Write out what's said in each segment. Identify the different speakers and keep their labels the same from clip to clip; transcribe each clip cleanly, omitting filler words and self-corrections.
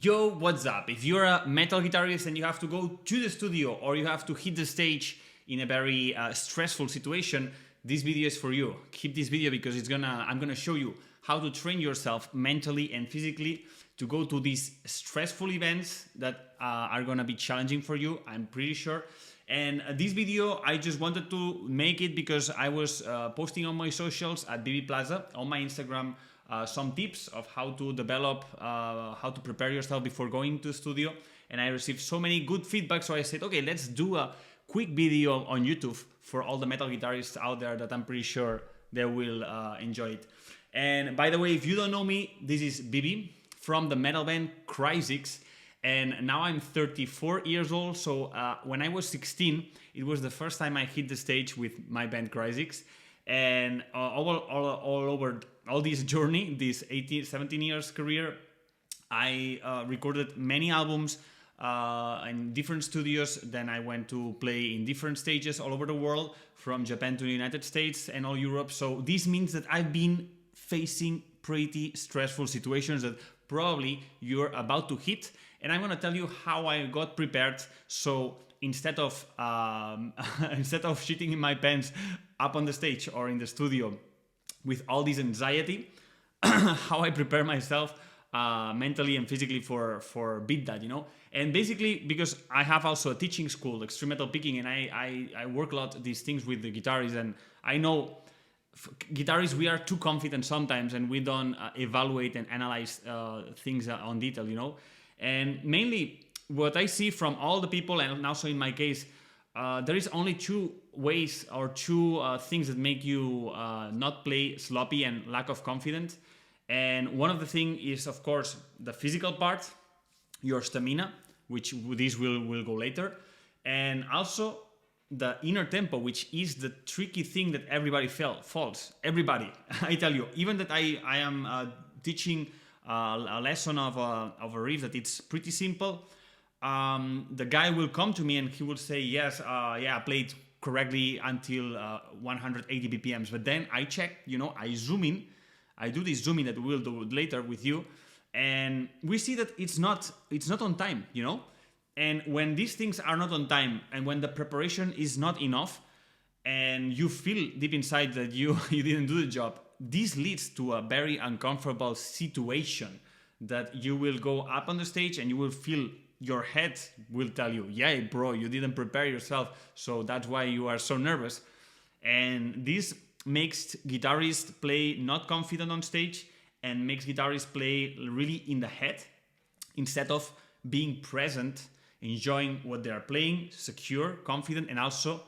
Speaker 1: Yo, what's up? If you're a metal guitarist and you have to go to the studio or you have to hit the stage in a very stressful situation, this video is for you. Keep this video because I'm gonna show you how to train yourself mentally and physically to go to these stressful events that are gonna be challenging for you, I'm pretty sure. And this video, I just wanted to make it because I was posting on my socials at BB Plaza, on my Instagram, some tips of how to develop, how to prepare yourself before going to the studio. And I received so many good feedback, so I said, okay, let's do a quick video on YouTube for all the metal guitarists out there that I'm pretty sure they will enjoy it. And by the way, if you don't know me, this is BB from the metal band Cryzix. And now I'm 34 years old, so when I was 16, it was the first time I hit the stage with my band Cryzix. And all over all this journey, this 17 years career, I recorded many albums in different studios. Then I went to play in different stages all over the world, from Japan to the United States and all Europe. So this means that I've been facing pretty stressful situations that probably you're about to hit. And I'm gonna tell you how I got prepared. So instead of shitting in my pants up on the stage or in the studio with all this anxiety, how I prepare myself mentally and physically for beat that, you know. And basically, because I have also a teaching school, Extreme Metal Picking, and I work a lot these things with the guitarists, and I know guitarists, we are too confident sometimes, and we don't evaluate and analyze things on detail, you know. And mainly what I see from all the people, and also in my case, there is only two ways or two things that make you not play sloppy and lack of confidence. And one of the things is, of course, the physical part, your stamina, which this will go later, and also the inner tempo, which is the tricky thing that everybody falls. Everybody, I tell you, even that I am teaching a lesson of a riff that it's pretty simple. The guy will come to me and he will say, yes, yeah, I played correctly until 180 BPMs. But then I check, you know, I zoom in. I do this zoom in that we'll do later with you. And we see that it's not on time, you know. And when these things are not on time and when the preparation is not enough and you feel deep inside that you didn't do the job, this leads to a very uncomfortable situation that you will go up on the stage and you will feel your head will tell you, yeah, bro, you didn't prepare yourself, so that's why you are so nervous. And this makes guitarists play not confident on stage and makes guitarists play really in the head instead of being present, enjoying what they are playing, secure, confident, and also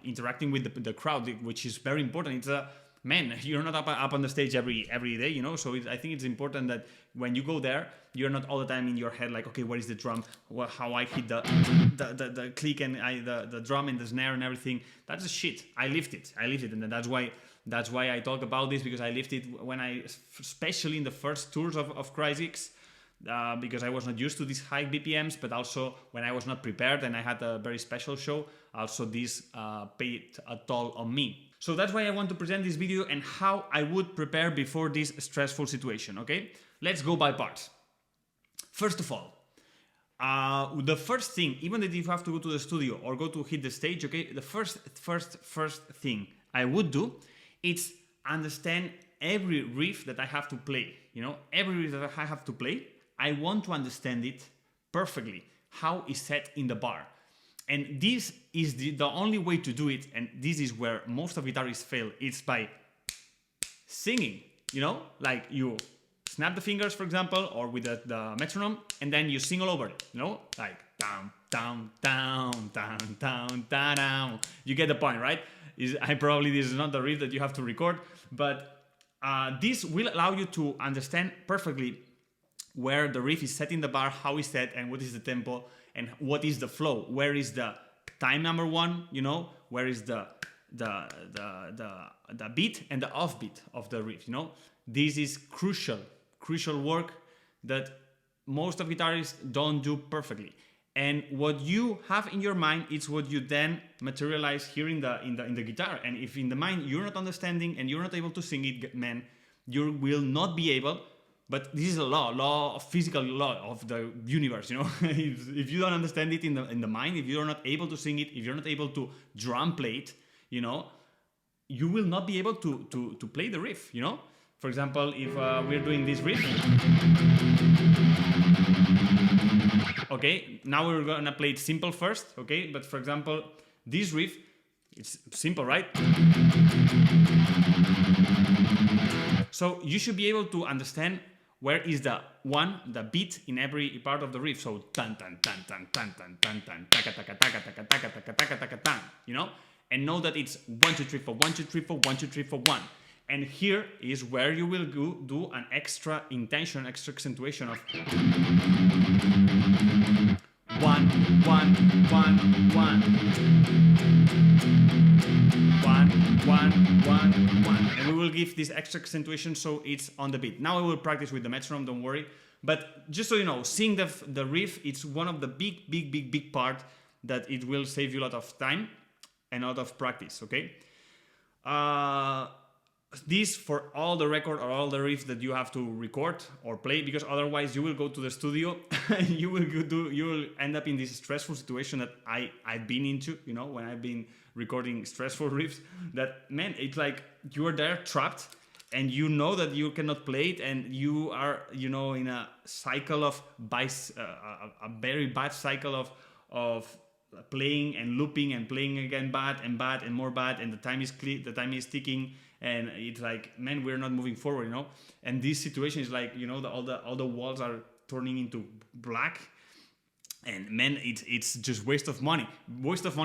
Speaker 1: interacting with the crowd, which is very important. It's man, you're not up on the stage every day, you know. So I think it's important that when you go there, you're not all the time in your head like, okay, what is the drum? How I hit the click and the drum and the snare and everything. That's the shit. I lived it, and that's why I talk about this, because I lived it when especially in the first tours of Cryzix. Because I was not used to these high BPMs, but also when I was not prepared and I had a very special show, also this paid a toll on me. So that's why I want to present this video and how I would prepare before this stressful situation, okay? Let's go by parts. First of all, the first thing, even if you have to go to the studio or go to hit the stage, okay, the first thing I would do is understand every riff that I have to play, you know, every riff that I have to play. I want to understand it perfectly, how it's set in the bar. And this is the only way to do it, and this is where most of guitarists fail. It's by singing, you know, like you snap the fingers, for example, or with the metronome, and then you sing all over it, you know, like down, down, down, down, down, down, down. You get the point, right? This is not the riff that you have to record, but this will allow you to understand perfectly where the riff is set in the bar, how it's set, and what is the tempo, and what is the flow. Where is the time number one, you know? Where is the beat and the offbeat of the riff, you know? This is crucial work that most of guitarists don't do perfectly. And what you have in your mind is what you then materialize here in the guitar. And if in the mind you're not understanding and you're not able to sing it, man, you will not be able But this is a law of physical law of the universe, you know. If you don't understand it in the mind, if you're not able to sing it, if you're not able to drum play it, you know, you will not be able to play the riff, you know. For example, if we're doing this riff, okay, now we're gonna play it simple first, okay. But for example, this riff, it's simple, right? So you should be able to understand where is the beat in every part of the riff. So tan tan tan tan tan tan tan tan taka taka taka taka taka taka taka taka tan, you know, and know that it's 1 2 3 4 1 2 3 4 1 2 3 4 1. And here is where you will do an extra intention, extra accentuation of 1 1 1 1 1 1 1 1, and we will give this extra accentuation so it's on the beat. Now I will practice with the metronome, don't worry. But just so you know, seeing the riff, it's one of the big part that it will save you a lot of time and a lot of practice, okay? This for all the record or all the riffs that you have to record or play, because otherwise you will go to the studio and you will end up in this stressful situation that I've been into, you know, when I've been recording stressful riffs, that, man, it's like you are there trapped and you know that you cannot play it, and you are, you know, in a cycle of a very bad cycle of playing and looping and playing again bad and more bad, and the time is ticking, and it's like, man, we're not moving forward, you know. And this situation is like, you know, all the walls are turning into black, and man, it's just waste of money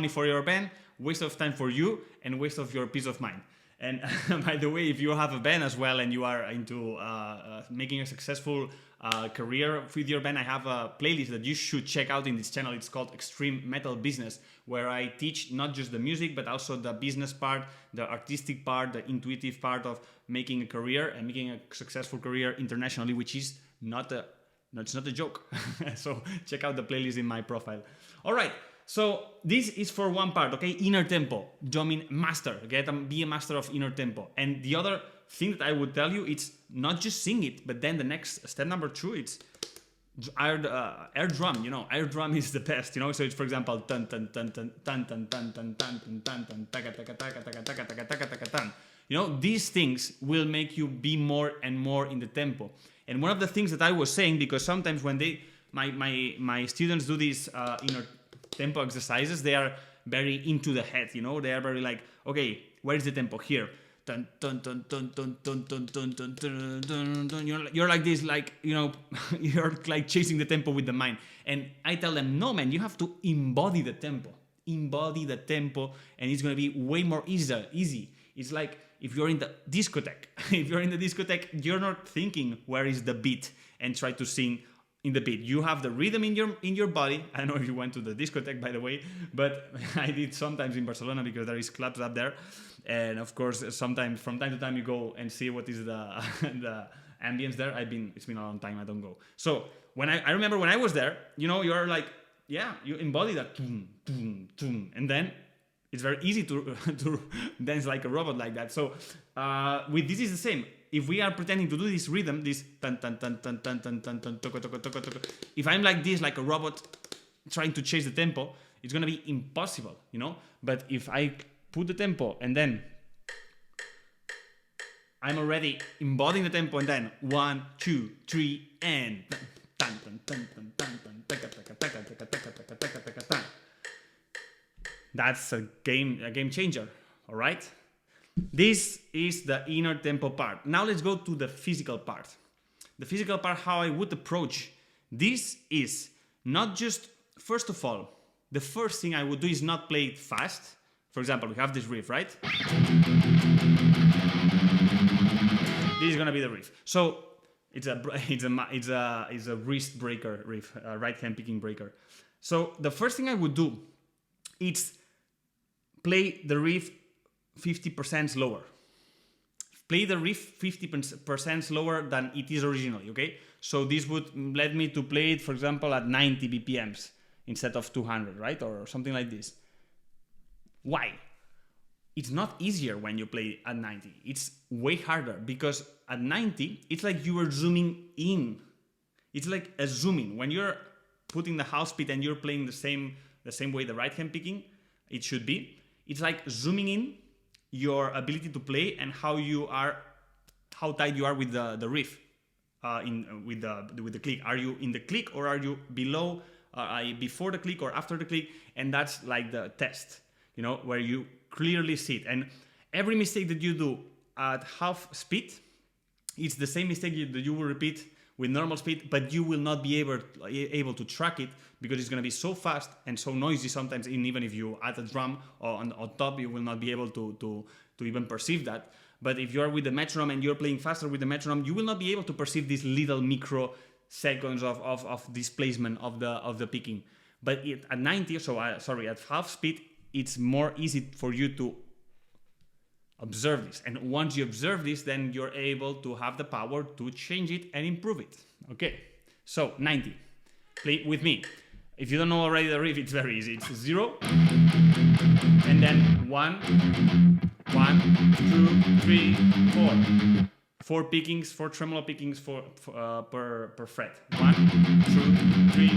Speaker 1: for your band, waste of time for you, and waste of your peace of mind. And by the way, if you have a band as well and you are into making a successful career with your band, I have a playlist that you should check out in this channel. It's called Extreme Metal Business, where I teach not just the music, but also the business part, the artistic part, the intuitive part of making a career and making a successful career internationally, which is it's not a joke. So check out the playlist in my profile. All right. So this is for one part, okay? Inner tempo, drumming master, okay? Be a master of inner tempo. And the other thing that I would tell you, it's not just sing it, but then the next step number 2, it's air drum. You know, air drum is the best. You know, so it's, for example, tan tan tan tan tan tan tan tan tan tan tan taka taka taka taka taka taka taka taka tan. You know, these things will make you be more and more in the tempo. And one of the things that I was saying, because sometimes when my students do these inner tempo exercises, they are very into the head, you know, they are very like, okay, where is the tempo? Here. Dun, dun, dun, dun, dun, dun, dun, dun, dun, dun, dun, dun. You're like this, like, you know, you're like chasing the tempo with the mind. And I tell them, no, man, you have to embody the tempo, and it's going to be way more easy. It's like if you're in the discotheque, you're not thinking where is the beat and try to sing in the beat. You have the rhythm in your body. I don't know if you went to the discotheque, by the way, but I did sometimes in Barcelona because there is clubs up there, and of course sometimes from time to time you go and see what is the the ambience there. It's been a long time I don't go. So when I remember when I was there, you know, you're like, yeah, you embody that toom, toom, toom, and then it's very easy to dance like a robot like that. So with this is the same. If we are pretending to do this rhythm, this tan tan tan tan tan tan tan tan toko toko toko toko, if I'm like this, like a robot trying to chase the tempo, it's gonna be impossible, you know. But if I put the tempo and then I'm already embodying the tempo, and then 1 2 3 and tan tan tan tan tan tan taka taka taka taka taka taka taka taka tan. That's a game changer. All right. This is the inner tempo part. Now let's go to the physical part. The physical part, how I would approach this is not just, first of all, the first thing I would do is not play it fast. For example, we have this riff, right? This is gonna be the riff. So it's a wrist breaker riff, a right hand picking breaker. So the first thing I would do is play the riff 50% slower. Play the riff 50% slower than it is originally, okay? So this would let me to play it, for example, at 90 BPMs instead of 200, right? Or something like this. Why? it's not easier when you play at 90. It's way harder because at 90, it's like you are zooming in. It's like a zooming. When you're putting the half speed and you're playing the same way the right hand picking, it should be. It's like zooming in your ability to play and how tight you are with the riff, with the click. Are you in the click or are you below, before the click or after the click? And that's like the test, where you clearly see it. And every mistake that you do at half speed, it's the same mistake that you will repeat with normal speed, but you will not be able to track it because it's going to be so fast and so noisy sometimes. Even if you add a drum or on top, you will not be able to even perceive that. But if you're with the metronome and you're playing faster with the metronome, you will not be able to perceive these little micro seconds of displacement of the picking. But at 90, at half speed, it's more easy for you to observe this. And once you observe this, then you're able to have the power to change it and improve it. Okay, so 90. Play with me. If you don't know already the riff, it's very easy. It's 0, and then 1, 2, 3, 4. 4 pickings, 4 tremolo pickings per fret. 1, 2, 3,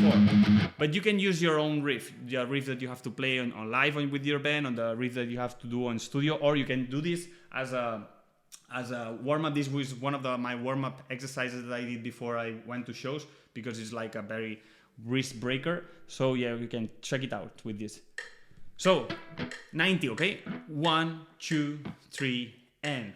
Speaker 1: 4. But you can use your own riff, the riff that you have to play on live with your band, on the riff that you have to do on studio, or you can do this as a warm-up. This was one of my warm-up exercises that I did before I went to shows, because it's like a very wrist breaker. So yeah, you can check it out with this. So 90, okay? 1, 2, 3, and.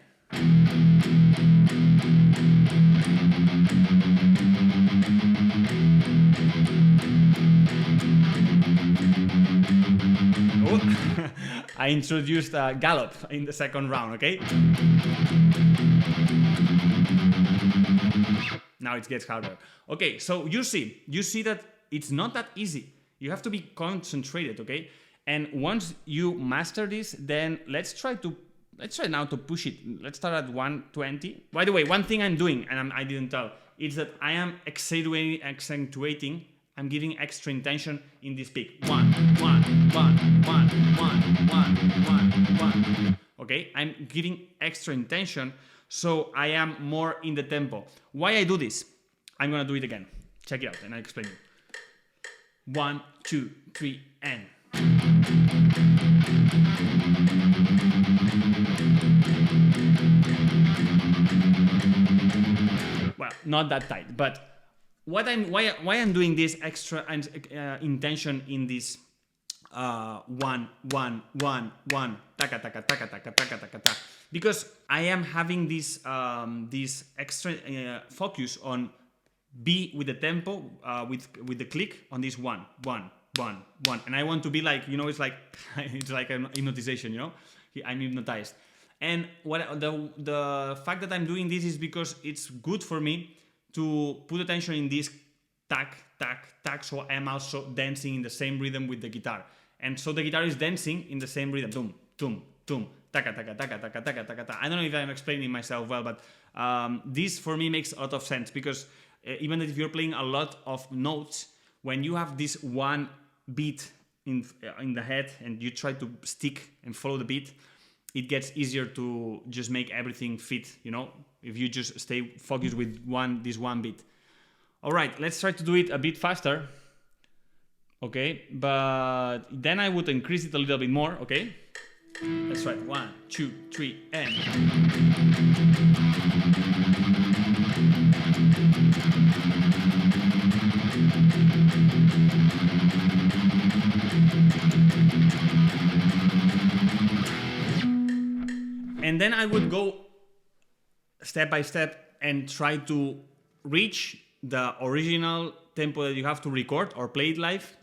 Speaker 1: Oh, I introduced a gallop in the second round, okay? Now it gets harder. Okay, so you see that it's not that easy. You have to be concentrated, okay? And once you master this, then let's try now to push it. Let's start at 120. By the way, one thing I'm doing, and I didn't tell, is that I am accentuating. I'm giving extra intention in this pick. 1, 1, 1, 1, 1, 1. Okay, I'm giving extra intention, so I am more in the tempo. Why I do this? I'm gonna do it again. Check it out, and I'll explain it. 1, 2, 3, and. Well, not that tight, but why I'm doing this extra intention in this 1, 1, 1, 1, taka taka taka taka taka taka taka, because I am having this this extra focus on be with the tempo, with the click on this 1, 1, 1, 1, and I want to be like, it's like it's like an hypnotization, I'm hypnotized. And what the fact that I'm doing this is because it's good for me to put attention in this tack, tack, tack, so I'm also dancing in the same rhythm with the guitar. And so the guitar is dancing in the same rhythm. Tum, tum, tum, taka, taka, taka, taka, taka, taka, taka. I don't know if I'm explaining myself well, but this for me makes a lot of sense, because even if you're playing a lot of notes, when you have this one beat in the head and you try to stick and follow the beat, it gets easier to just make everything fit, if you just stay focused with this one beat. All right, let's try to do it a bit faster. Okay, but then I would increase it a little bit more, okay? Let's try 1, 2, 3, and. And then I would go step by step and try to reach the original tempo that you have to record or play it live.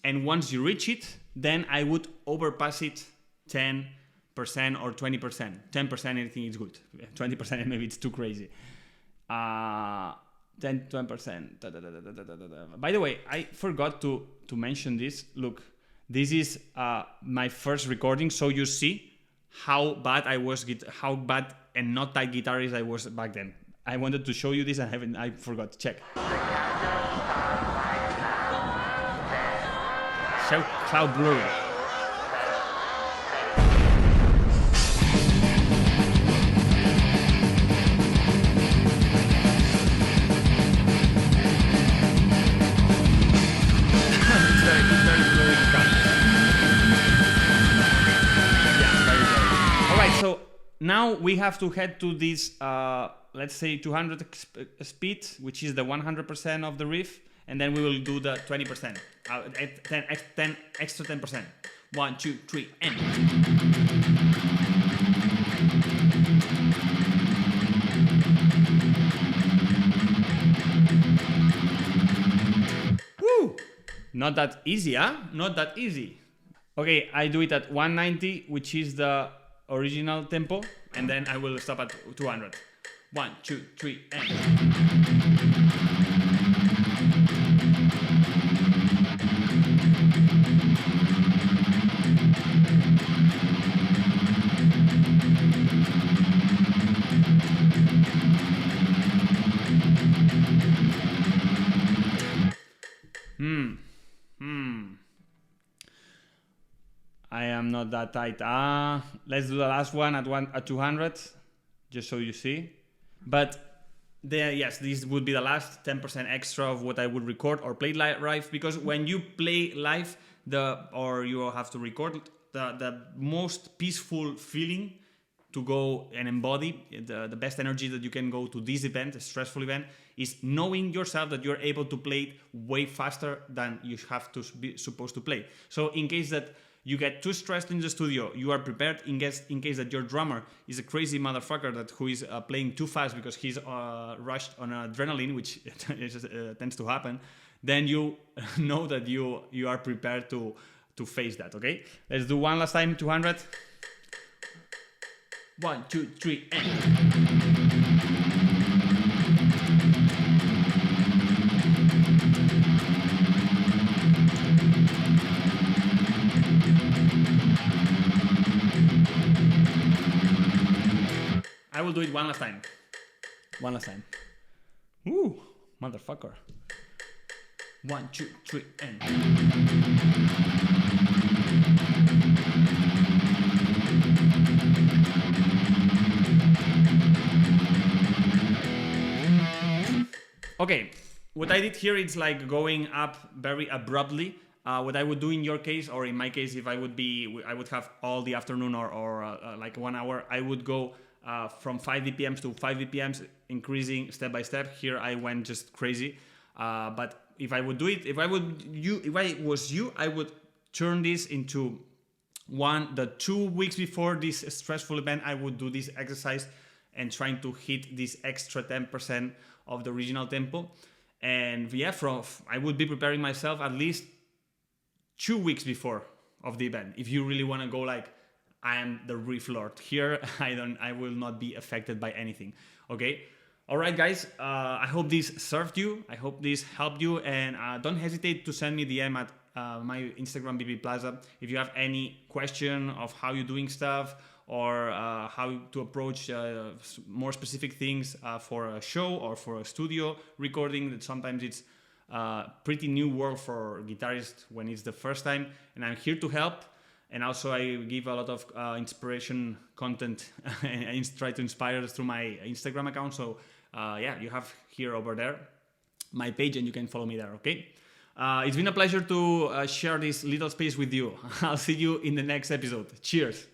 Speaker 1: And once you reach it, then I would overpass it 10% or 20%. 10% anything is good. 20% maybe it's too crazy. 10, 20%. By the way, I forgot to mention this. Look, this is my first recording, so you see how bad how bad and not tight guitarist I was back then. I wanted to show you this and I forgot. Check. So blurry. now we have to head to this, let's say 200 speed, which is the 100% of the riff, and then we will do the 20%, 10 extra 10%. 1, 2, 3, and. Woo! Not that easy, huh? Not that easy. Okay, I do it at 190, which is the original tempo, and then I will stop at 200. 1, 2, 3, and. I am not that tight. Let's do the last one at 200, just so you see. But yes, this would be the last 10% extra of what I would record or play live, because when you play live, or you have to record, the most peaceful feeling to go and embody the best energy that you can go to this event, a stressful event, is knowing yourself that you're able to play it way faster than you have to be supposed to play. So in case that you get too stressed in the studio, you are prepared in case that your drummer is a crazy motherfucker who is playing too fast because he's rushed on adrenaline, which tends to happen. Then you know that you are prepared to face that. Okay, let's do one last time. 200. 1, 2, 3, and. I will do it one last time. One last time. Ooh, motherfucker. 1, 2, 3, and. Okay, what I did here is like going up very abruptly. What I would do in your case, or in my case, if I would have all the afternoon or like 1 hour, I would go from 5 BPMs to 5 BPMs, increasing step by step. Here I went just crazy. But if I would do it, if I was you, I would turn this into the 2 weeks before this stressful event. I would do this exercise and trying to hit this extra 10% of the original tempo. And yeah, I would be preparing myself at least 2 weeks before of the event. If you really want to go like, I am the riff lord here, I will not be affected by anything. Okay. All right, guys. I hope this served you. I hope this helped you. And don't hesitate to send me DM at my Instagram, BB Plaza, if you have any question of how you're doing stuff, or how to approach more specific things for a show or for a studio recording. That sometimes it's pretty new world for guitarists when it's the first time, and I'm here to help. And also I give a lot of inspiration content and try to inspire us through my Instagram account. So yeah, you have here over there my page, and you can follow me there. Okay. It's been a pleasure to share this little space with you. I'll see you in the next episode. Cheers.